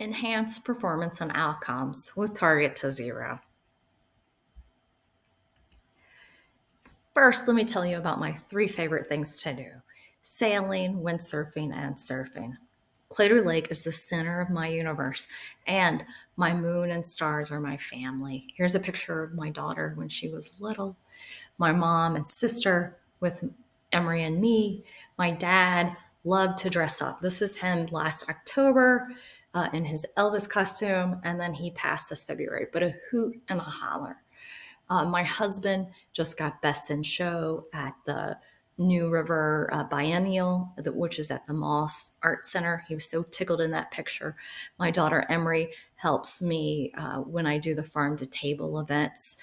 Enhance performance and outcomes with Target to Zero. First, let me tell you about my 3 favorite things to do: sailing, windsurfing, and surfing. Crater Lake is the center of my universe, and my moon and stars are my family. Here's a picture of my daughter when she was little, my mom and sister with Emery and me. My dad loved to dress up. This is him last October in his Elvis costume, and then he passed this February, but a hoot and a holler. My husband just got Best in Show at the New River Biennial, which is at the Moss Art Center. He was so tickled in that picture. My daughter Emery helps me when I do the farm to table events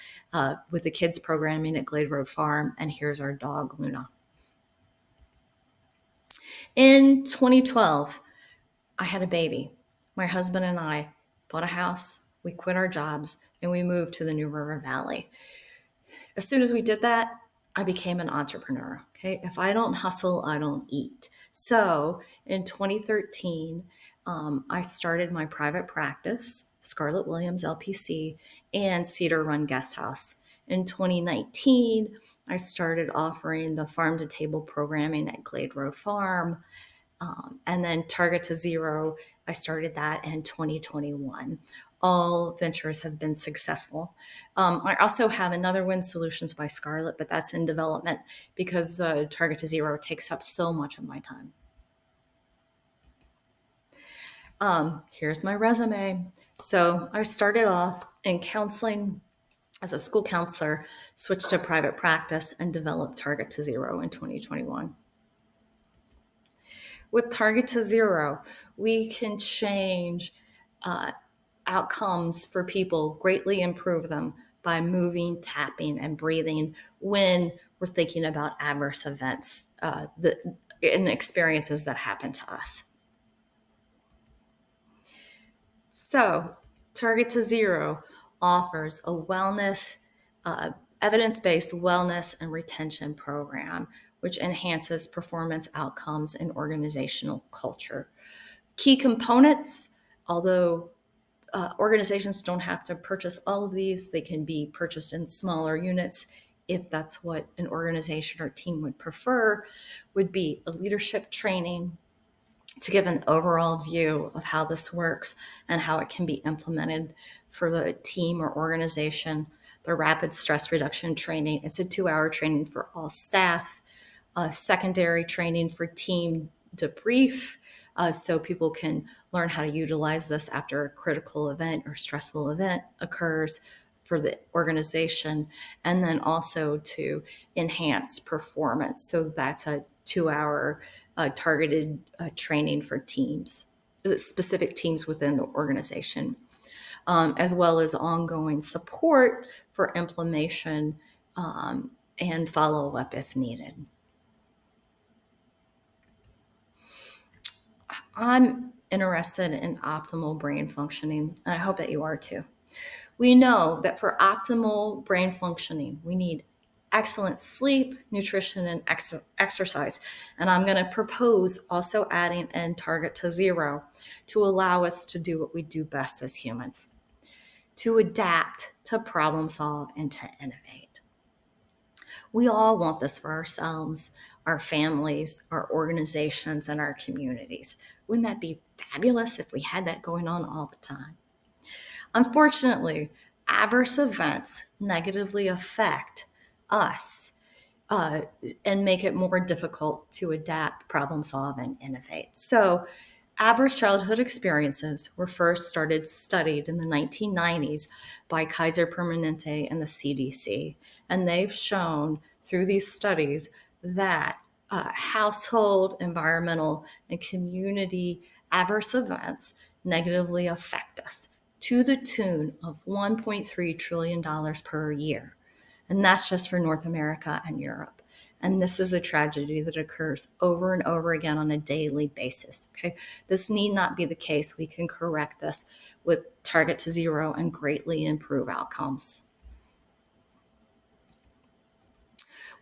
with the kids programming at Glade Road Farm. And here's our dog, Luna. In 2012, I had a baby. My husband and I bought a house, we quit our jobs, and we moved to the New River Valley. As soon as we did that, I became an entrepreneur. Okay. If I don't hustle, I don't eat. So in 2013, I started my private practice, Scarlett Williams LPC, and Cedar Run Guest House. In 2019, I started offering the farm to table programming at Glade Road Farm. And then Target to Zero, I started that in 2021. All ventures have been successful. I also have another Wind Solutions by Scarlett, but that's in development because the Target to Zero takes up so much of my time. Here's my resume. So I started off in counseling as a school counselor, switched to private practice, and developed Target to Zero in 2021. With Target to Zero, we can change outcomes for people, greatly improve them by moving, tapping, and breathing when we're thinking about adverse events and experiences that happen to us. So, Target to Zero offers a wellness, evidence-based wellness and retention program, which enhances performance outcomes and organizational culture. Key components, although organizations don't have to purchase all of these, they can be purchased in smaller units if that's what an organization or team would prefer, would be a leadership training to give an overall view of how this works and how it can be implemented for the team or organization. The rapid stress reduction training, it's a 2-hour training for all staff. Secondary training for team debrief, so people can learn how to utilize this after a critical event or stressful event occurs for the organization, and then also to enhance performance. So that's a 2-hour targeted training for teams, specific teams within the organization, as well as ongoing support for implementation and follow-up if needed. I'm interested in optimal brain functioning, and I hope that you are too. We know that for optimal brain functioning, we need excellent sleep, nutrition, and exercise. And I'm going to propose also adding in Target to Zero to allow us to do what we do best as humans, to adapt, to problem solve, and to innovate. We all want this for ourselves, our families, our organizations, and our communities. Wouldn't that be fabulous if we had that going on all the time? Unfortunately, adverse events negatively affect us and make it more difficult to adapt, problem solve, and innovate. So, adverse childhood experiences were first studied in the 1990s by Kaiser Permanente and the CDC. And they've shown through these studies that household, environmental, and community adverse events negatively affect us to the tune of $1.3 trillion per year. And that's just for North America and Europe. And this is a tragedy that occurs over and over again on a daily basis. Okay, this need not be the case. We can correct this with Target to Zero and greatly improve outcomes.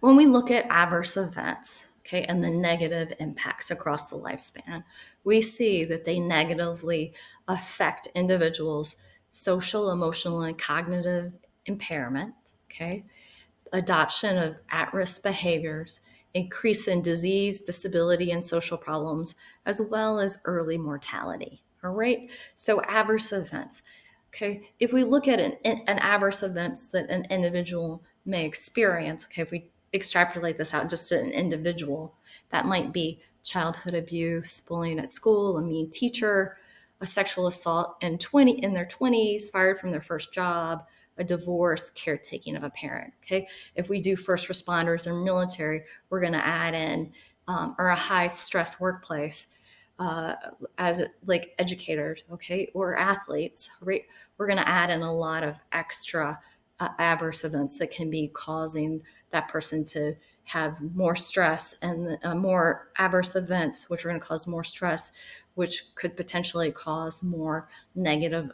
When we look at adverse events, okay, and the negative impacts across the lifespan. We see that they negatively affect individuals' social, emotional, and cognitive impairment, okay, adoption of at-risk behaviors, increase in disease, disability, and social problems, as well as early mortality. All right. So adverse events. Okay. If we look at an adverse events that an individual may experience, okay, if we extrapolate this out just to an individual, that might be childhood abuse, bullying at school, a mean teacher, a sexual assault in their 20s, fired from their first job, a divorce, caretaking of a parent. Okay, if we do first responders or military, we're going to add in or a high stress workplace uh, as like educators, okay, or athletes, right? We're going to add in a lot of extra adverse events that can be causing that person to have more stress and more adverse events, which are going to cause more stress, which could potentially cause more negative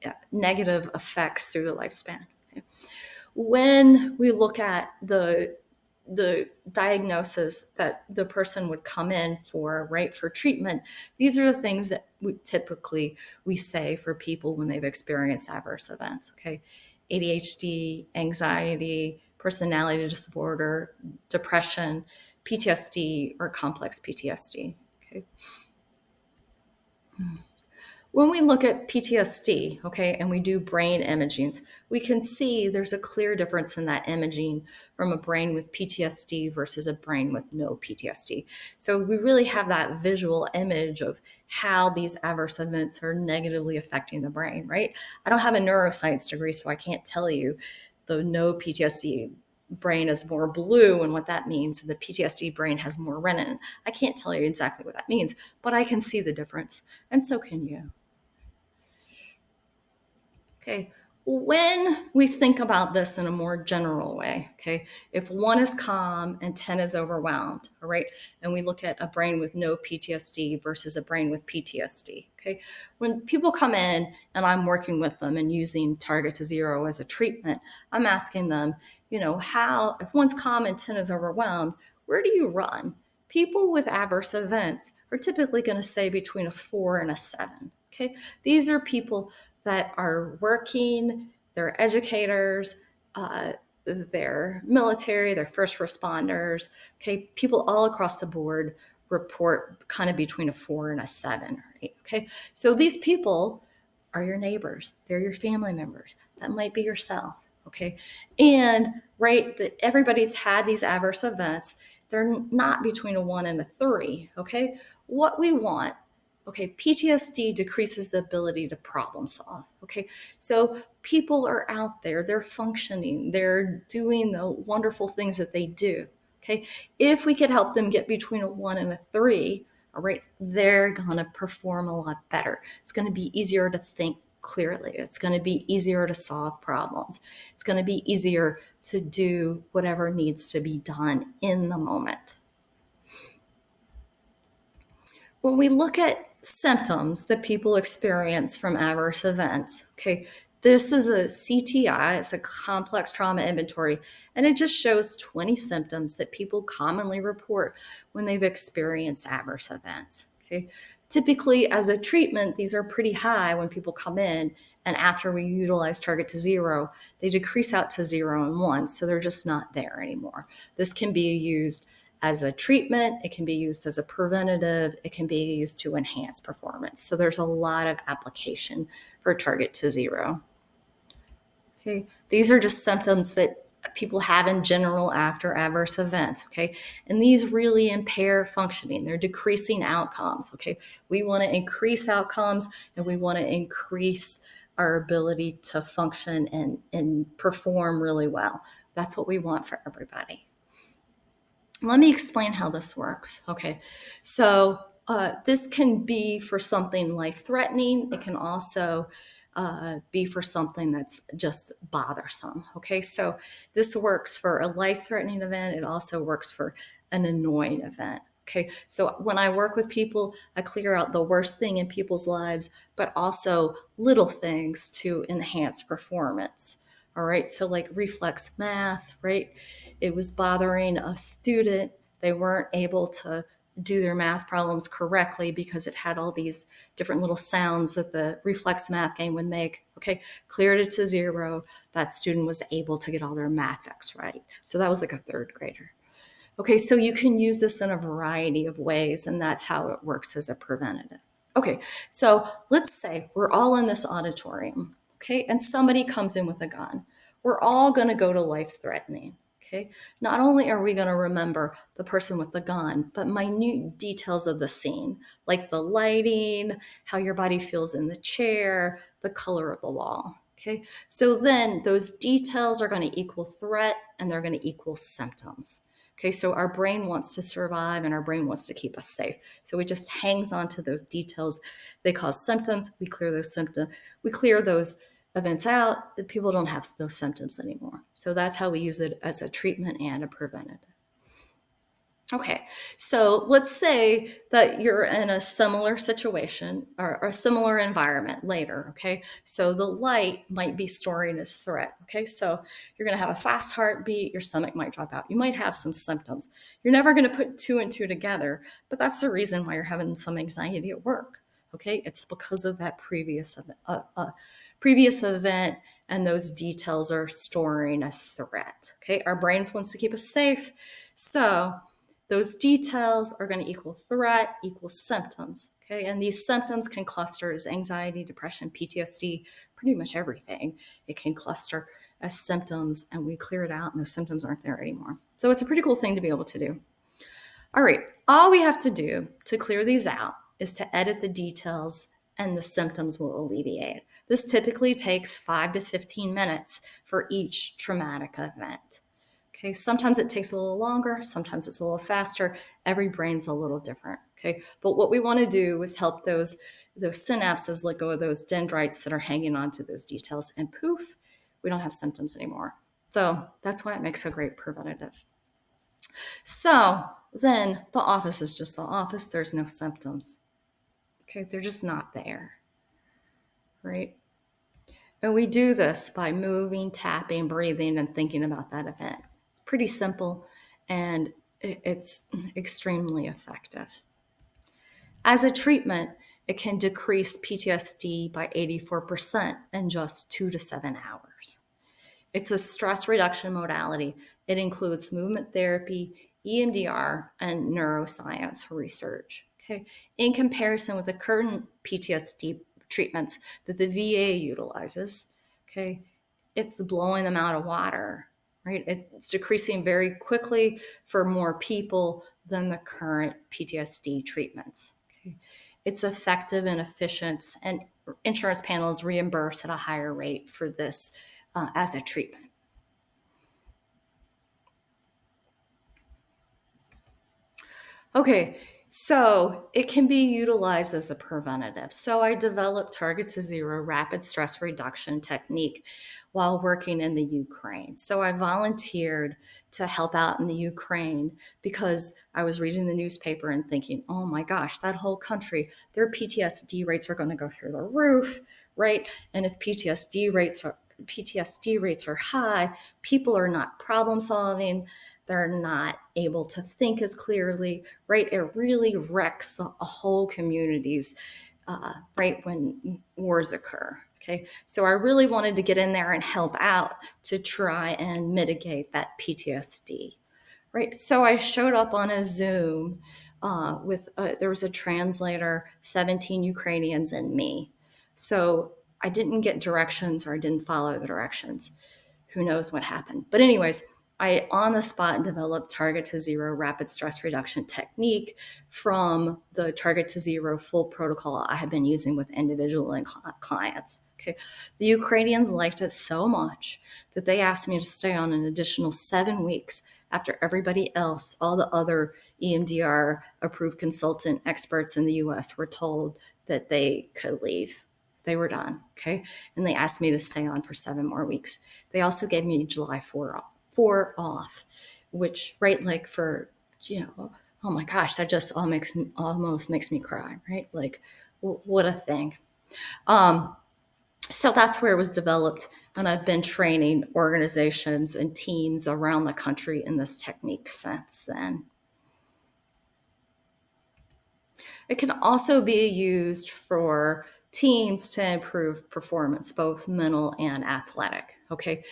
effects through the lifespan. Okay. When we look at the diagnosis that the person would come in for, right, for treatment, these are the things that we say for people when they've experienced adverse events. Okay, ADHD, anxiety, personality disorder, depression, PTSD, or complex PTSD. Okay. When we look at PTSD, okay, and we do brain imagings, we can see there's a clear difference in that imaging from a brain with PTSD versus a brain with no PTSD. So we really have that visual image of how these adverse events are negatively affecting the brain, right? I don't have a neuroscience degree, so I can't tell you the no PTSD brain is more blue and what that means. The PTSD brain has more renin. I can't tell you exactly what that means, but I can see the difference, and so can you. Okay. When we think about this in a more general way, okay, if one is calm and 10 is overwhelmed, all right, and we look at a brain with no PTSD versus a brain with PTSD, okay, when people come in and I'm working with them and using Target to Zero as a treatment, I'm asking them, how, if one's calm and 10 is overwhelmed, where do you run? People with adverse events are typically going to say between a 4 and a 7. Okay, these are people that are working, they're educators, they're military, they're first responders. Okay, people all across the board report kind of between a 4 and a 7. Right? Okay, so these people are your neighbors, they're your family members, that might be yourself. Okay, and right, that everybody's had these adverse events. They're not between a 1 and a 3. Okay, what we want. Okay, PTSD decreases the ability to problem solve. Okay, so people are out there, they're functioning, they're doing the wonderful things that they do. Okay, if we could help them get between a 1 and a 3, all right, they're going to perform a lot better. It's going to be easier to think clearly. It's going to be easier to solve problems. It's going to be easier to do whatever needs to be done in the moment. When we look at symptoms that people experience from adverse events, okay, this is a CTI, it's a complex trauma inventory, and it just shows 20 symptoms that people commonly report when they've experienced adverse events. Okay, typically as a treatment, these are pretty high when people come in, and after we utilize Target to Zero, they decrease out to 0 and 1, so they're just not there anymore. This can be used as a treatment, it can be used as a preventative, it can be used to enhance performance. So there's a lot of application for Target to Zero. Okay, these are just symptoms that people have in general after adverse events. Okay, and these really impair functioning. They're decreasing outcomes. Okay, we want to increase outcomes and we want to increase our ability to function and perform really well. That's what we want for everybody. Let me explain how this works. Okay, so this can be for something life-threatening. It can also be for something that's just bothersome. Okay, so this works for a life-threatening event. It also works for an annoying event. Okay, so when I work with people, I clear out the worst thing in people's lives, but also little things to enhance performance. All right. So, like reflex math, right? It was bothering a student. They weren't able to do their math problems correctly because it had all these different little sounds that the reflex math game would make. Okay, cleared it to 0. That student was able to get all their math X right. So that was like a third grader. Okay, so you can use this in a variety of ways, and that's how it works as a preventative. Okay, so let's say we're all in this auditorium, okay, and somebody comes in with a gun. We're all going to go to life threatening, okay? Not only are we going to remember the person with the gun, but minute details of the scene, like the lighting, how your body feels in the chair, the color of the wall, okay? So then those details are going to equal threat and they're going to equal symptoms. Okay, so our brain wants to survive and our brain wants to keep us safe. So it just hangs on to those details. They cause symptoms. We clear those symptoms. We clear those events out. The people don't have those symptoms anymore. So that's how we use it as a treatment and a preventative. Okay, so let's say that you're in a similar situation or a similar environment later. Okay, so the light might be storing as threat. Okay, so you're going to have a fast heartbeat, your stomach might drop out, you might have some symptoms. You're never going to put 2 and 2 together, but that's the reason why you're having some anxiety at work. Okay, it's because of that previous event, and those details are storing as threat. Okay, our brains wants to keep us safe, so those details are going to equal threat, equal symptoms. Okay, and these symptoms can cluster as anxiety, depression, PTSD, pretty much everything. It can cluster as symptoms, and we clear it out, and those symptoms aren't there anymore. So it's a pretty cool thing to be able to do. All right, all we have to do to clear these out is to edit the details, and the symptoms will alleviate. This typically takes 5 to 15 minutes for each traumatic event. Okay, sometimes it takes a little longer, sometimes it's a little faster. Every brain's a little different. Okay, but what we want to do is help those synapses let go of those dendrites that are hanging on to those details, and poof, we don't have symptoms anymore. So that's why it makes a great preventative. So then the office is just the office. There's no symptoms. Okay, they're just not there, right? And we do this by moving, tapping, breathing, and thinking about that event. It's pretty simple, and it's extremely effective. As a treatment, it can decrease PTSD by 84% in just 2 to 7 hours. It's a stress reduction modality. It includes movement therapy, EMDR, and neuroscience research. Okay, in comparison with the current PTSD treatments that the VA utilizes, okay, it's blowing them out of water, right? It's decreasing very quickly for more people than the current PTSD treatments. Okay, it's effective and efficient, and insurance panels reimburse at a higher rate for this as a treatment. Okay, so it can be utilized as a preventative. So I developed Target to Zero rapid stress reduction technique while working in the Ukraine. So I volunteered to help out in the Ukraine because I was reading the newspaper and thinking, oh my gosh, that whole country, their PTSD rates are going to go through the roof, right? And if PTSD rates are high, people are not problem solving, they're not able to think as clearly, right? It really wrecks a whole communities, right, when wars occur. Okay, so I really wanted to get in there and help out to try and mitigate that PTSD, right? So I showed up on a Zoom there was a translator, 17 Ukrainians, and me. So I didn't get directions, or I didn't follow the directions. Who knows what happened? But anyways, I on the spot developed Target to Zero rapid stress reduction technique from the Target to Zero full protocol I have been using with individual and clients. Okay, the Ukrainians liked it so much that they asked me to stay on an additional 7 weeks after everybody else, all the other EMDR approved consultant experts in the US, were told that they could leave. They were done. Okay, and they asked me to stay on for 7 more weeks. They also gave me July 4 off, which, right, like for, oh my gosh, that just almost makes me cry, right? Like, what a thing. So that's where it was developed. And I've been training organizations and teams around the country in this technique since then. It can also be used for teams to improve performance, both mental and athletic. Okay.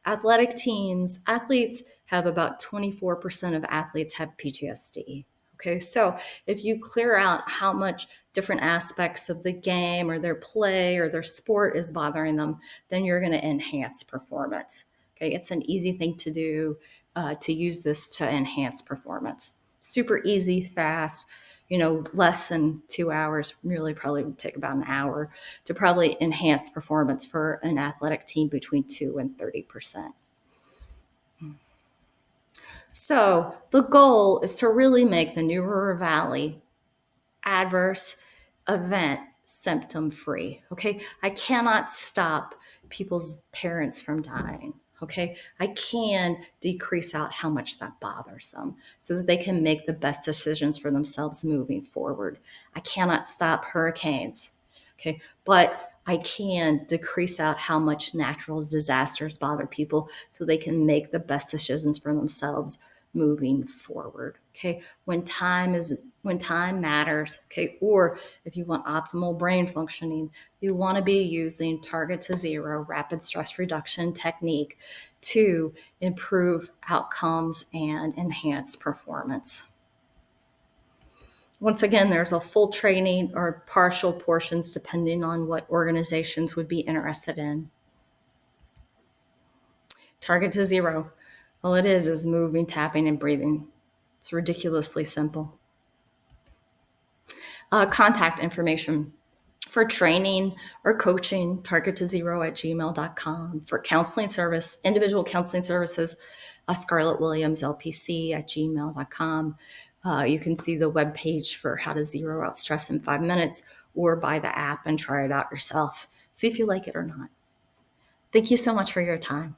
Athletic teams, athletes have about 24% of athletes have PTSD. Okay, so if you clear out how much different aspects of the game or their play or their sport is bothering them, then you're going to enhance performance. Okay, it's an easy thing to do to use this to enhance performance. Super easy, fast, less than 2 hours, really probably would take about an hour to probably enhance performance for an athletic team between 2 and 30%. So the goal is to really make the New River Valley adverse event symptom free. Okay. I cannot stop people's parents from dying. Okay. I can decrease out how much that bothers them so that they can make the best decisions for themselves moving forward. I cannot stop hurricanes. Okay. But I can decrease out how much natural disasters bother people so they can make the best decisions for themselves moving forward. Okay. When time matters, okay, or if you want optimal brain functioning, you want to be using target to zero rapid stress reduction technique to improve outcomes and enhance performance. Once again, there's a full training or partial portions depending on what organizations would be interested in. Target to zero. All it is moving, tapping, and breathing. It's ridiculously simple. Contact information for training or coaching, target to zero at gmail.com. For counseling service, individual counseling services, Scarlett Williams LPC at gmail.com. You can see the webpage for how to zero out stress in 5 minutes or buy the app and try it out yourself. See if you like it or not. Thank you so much for your time.